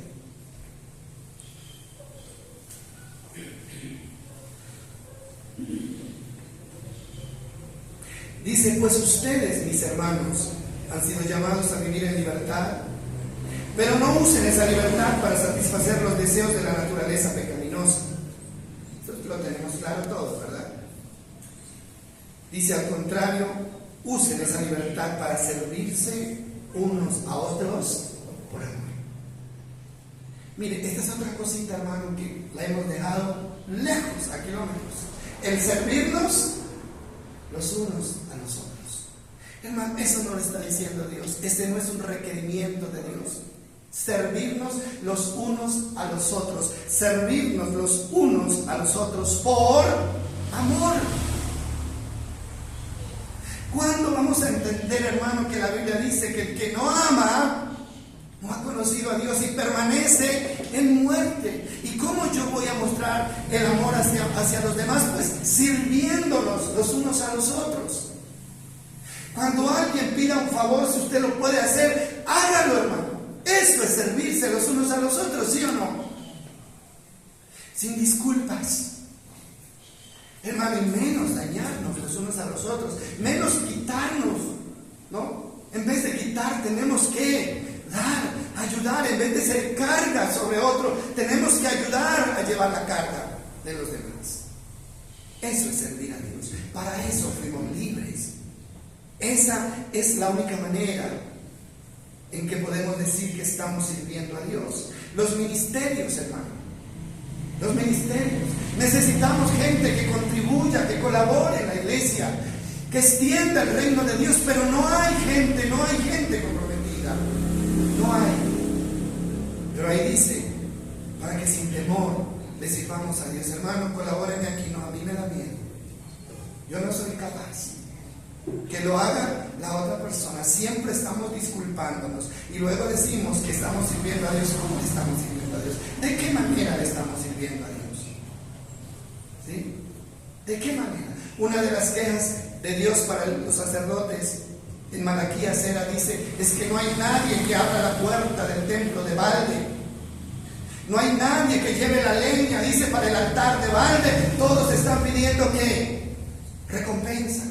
Dice, pues ustedes, mis hermanos, han sido llamados a vivir en libertad, pero no usen esa libertad para satisfacer los deseos de la naturaleza pecaminosa. Esto lo tenemos claro todos, ¿verdad? Dice, al contrario, usen esa libertad para servirse unos a otros por amor. Mire, esta es otra cosita, hermano, que la hemos dejado lejos, a kilómetros. El servirnos los unos a los otros. Hermano, eso no lo está diciendo Dios. Este no es un requerimiento de Dios. Servirnos los unos a los otros. Servirnos los unos a los otros por amor. ¿Cuándo vamos a entender, hermano, que la Biblia dice que el que no ama no ha conocido a Dios y permanece en muerte? ¿Y cómo yo voy a mostrar el amor hacia los demás? Pues sirviéndolos los unos a los otros. Cuando alguien pida un favor, si usted lo puede hacer, hágalo, hermano. Eso es servirse los unos a los otros, ¿sí o no? Sin disculpas. Hermano, y menos dañarnos los unos a los otros, menos quitarnos, ¿no? En vez de quitar, tenemos que dar, ayudar. En vez de ser carga sobre otro, tenemos que ayudar a llevar la carga de los demás. Eso es servir a Dios. Para eso fuimos libres. Esa es la única manera en que podemos decir que estamos sirviendo a Dios. Los ministerios, hermano. Los ministerios. Necesitamos gente que contribuya, que colabore en la iglesia, que extienda el reino de Dios, pero no hay gente comprometida. No hay. Pero ahí dice, para que sin temor le sirvamos a Dios. Hermano, colabórenme aquí. No, a mí me da miedo. Yo no soy capaz. Que lo haga la otra persona. Siempre estamos disculpándonos y luego decimos que estamos sirviendo a Dios. ¿Cómo le estamos sirviendo a Dios? ¿De qué manera le estamos sirviendo a Dios? ¿Sí? ¿De qué manera? Una de las quejas de Dios para los sacerdotes en Malaquías dice, es que no hay nadie que abra la puerta del templo de balde. No hay nadie que lleve la leña, dice, para el altar de balde. Todos están pidiendo ¿qué? Recompensa.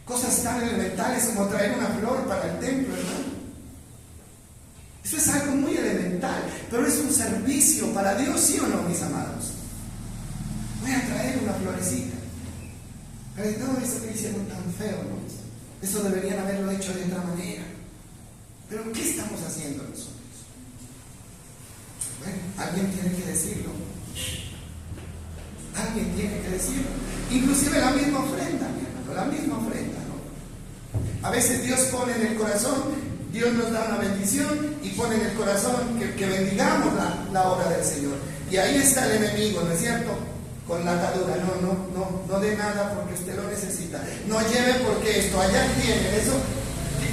Cosas tan elementales como traer una flor para el templo, hermano. Eso es algo muy elemental, pero es un servicio para Dios, ¿sí o no, mis amados? Voy a traer una florecita. Pero no, eso que hicieron tan feo, ¿no? Eso deberían haberlo hecho de otra manera. Pero ¿qué estamos haciendo nosotros? Bueno, alguien tiene que decirlo. Alguien tiene que decirlo. Inclusive la misma ofrenda, mi hermano, la misma ofrenda, ¿no? A veces Dios pone en el corazón, Dios nos da una bendición y pone en el corazón que bendigamos la obra del Señor. Y ahí está el enemigo, ¿no es cierto? Con la atadura, no dé nada porque usted lo necesita. No lleve porque esto, allá tienen eso.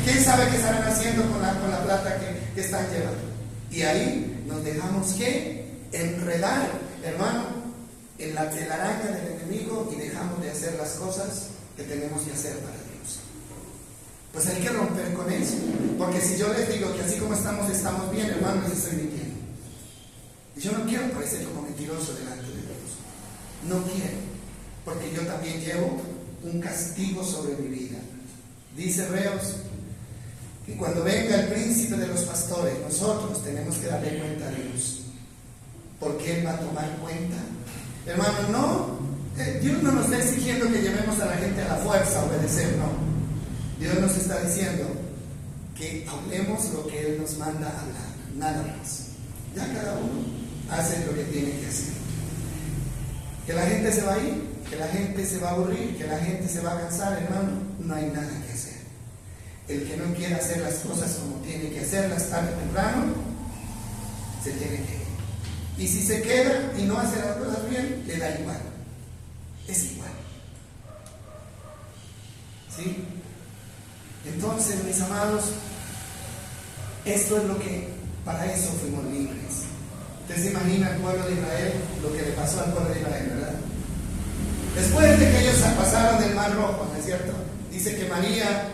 ¿Quién sabe qué estarán haciendo con la plata que están llevando? Y ahí nos dejamos que enredar hermano, en la telaraña del enemigo y dejamos de hacer las cosas que tenemos que hacer para Dios. Pues hay que romper con eso, porque si yo les digo que así como estamos bien, hermano, les estoy mintiendo. Y yo no quiero parecer como mentiroso delante de Dios. No quiero, porque yo también llevo un castigo sobre mi vida. Dice Hebreos que cuando venga el príncipe de los pastores, nosotros tenemos que darle cuenta a Dios, porque Él va a tomar cuenta. Hermano, no, Dios no nos está exigiendo que llevemos a la gente a la fuerza a obedecer, no. Dios nos está diciendo que hablemos lo que Él nos manda a hablar, nada más. Ya cada uno hace lo que tiene que hacer. Que la gente se va a ir, que la gente se va a aburrir, que la gente se va a cansar, hermano, no hay nada que hacer. El que no quiera hacer las cosas como tiene que hacerlas tarde o temprano, se tiene que ir. Y si se queda y no hace las cosas bien, le da igual. Es igual. ¿Sí? Entonces, mis amados, esto es lo que, para eso fuimos libres. Usted se imagina al pueblo de Israel, lo que le pasó al pueblo de Israel, ¿verdad? Después de que ellos pasaron del Mar Rojo, ¿no es cierto? Dice que María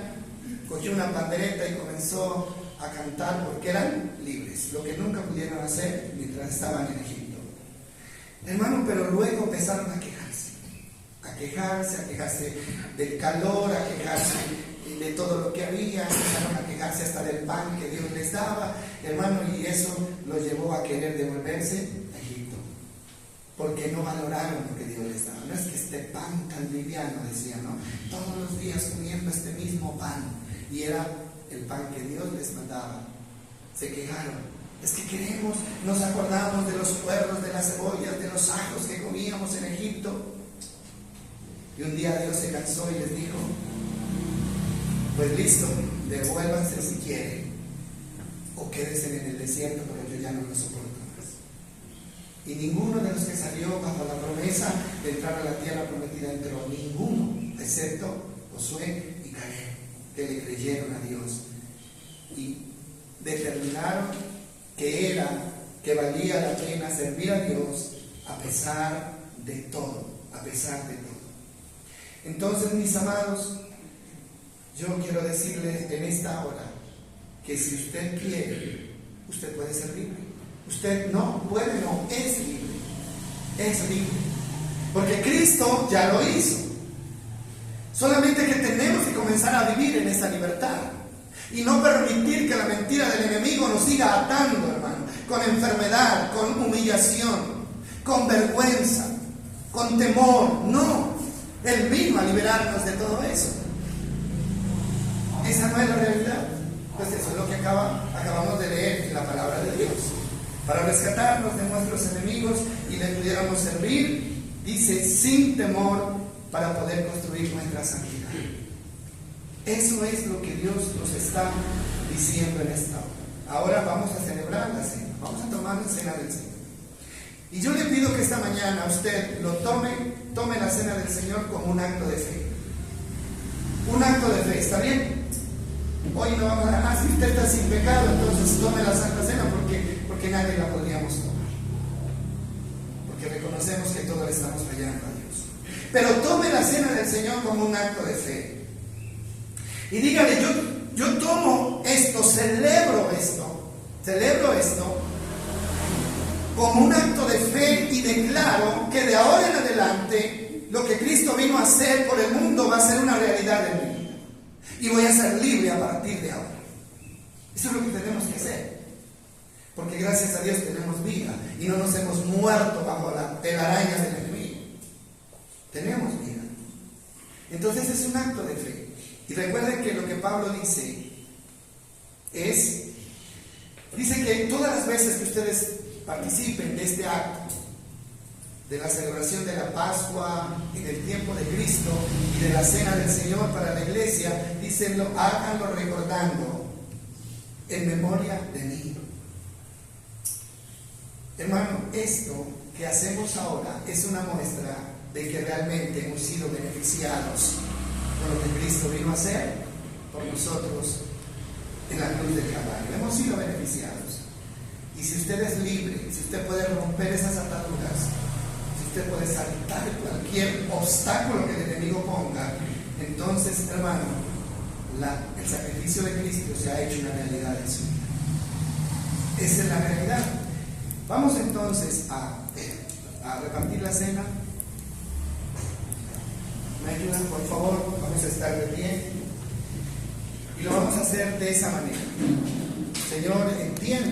cogió una pandereta y comenzó a cantar porque eran libres, lo que nunca pudieron hacer mientras estaban en Egipto. Hermano, pero luego empezaron a quejarse del calor, a quejarse de todo lo que había, empezaron a quejarse hasta del pan que Dios les daba, hermano, y eso los llevó a querer devolverse a Egipto, porque no valoraron lo que Dios les daba. No es que este pan tan liviano, decían, ¿no? Todos los días comiendo este mismo pan, y era el pan que Dios les mandaba. Se quejaron. Es que queremos, nos acordamos de los puerros, de las cebollas, de los ajos que comíamos en Egipto. Y un día Dios se cansó y les dijo, pues listo, devuélvanse si quieren, o quédense en el desierto, porque yo ya no lo soporto más. Y ninguno de los que salió bajo la promesa de entrar a la tierra prometida entró, ninguno, excepto Josué y Caleb, que le creyeron a Dios y determinaron que valía la pena servir a Dios a pesar de todo, Entonces, mis amados, yo quiero decirles en esta hora que si usted quiere, usted puede ser libre. Usted no puede, no, es libre. Es libre. Porque Cristo ya lo hizo. Solamente que tenemos que comenzar a vivir en esta libertad y no permitir que la mentira del enemigo nos siga atando, hermano, con enfermedad, con humillación, con vergüenza, con temor. No, Él vino a liberarnos de todo eso. Esa no es la realidad. Pues eso es lo que acabamos de leer en la palabra de Dios. Para rescatarnos de nuestros enemigos y le pudiéramos servir, dice, sin temor, para poder construir nuestra santidad. Eso es lo que Dios nos está diciendo en esta hora. Ahora vamos a celebrar la cena, vamos a tomar la cena del Señor. Y yo le pido que esta mañana usted lo tome la cena del Señor como un acto de fe. Un acto de fe, ¿está bien? Hoy no vamos a si usted está sin pecado, entonces tome la Santa Cena porque nadie la podríamos tomar. Porque reconocemos que todos le estamos fallando a Dios. Pero tome la cena del Señor como un acto de fe. Y dígale, yo tomo esto, celebro esto como un acto de fe y declaro que de ahora en adelante lo que Cristo vino a hacer por el mundo va a ser una realidad en mi vida. Y voy a ser libre a partir de ahora. Eso es lo que tenemos que hacer. Porque gracias a Dios tenemos vida y no nos hemos muerto bajo la telaraña del enemigo. Tenemos vida. Entonces es un acto de fe. Y recuerden que lo que Pablo dice que todas las veces que ustedes participen de este acto, de la celebración de la Pascua y del tiempo de Cristo y de la cena del Señor para la iglesia, dicen, háganlo recordando en memoria de mí. Hermano, esto que hacemos ahora es una muestra de que realmente hemos sido beneficiados con lo que Cristo vino a hacer por nosotros en la cruz del Calvario. Hemos sido beneficiados. Y si usted es libre, si usted puede romper esas ataduras, si usted puede saltar cualquier obstáculo que el enemigo ponga, entonces, hermano, el sacrificio de Cristo se ha hecho una realidad en su vida. Esa es la realidad. Vamos entonces a repartir la cena. ¿Me ayudan, por favor? Vamos a estar de pie. Y lo vamos a hacer de esa manera. Señor, entiendo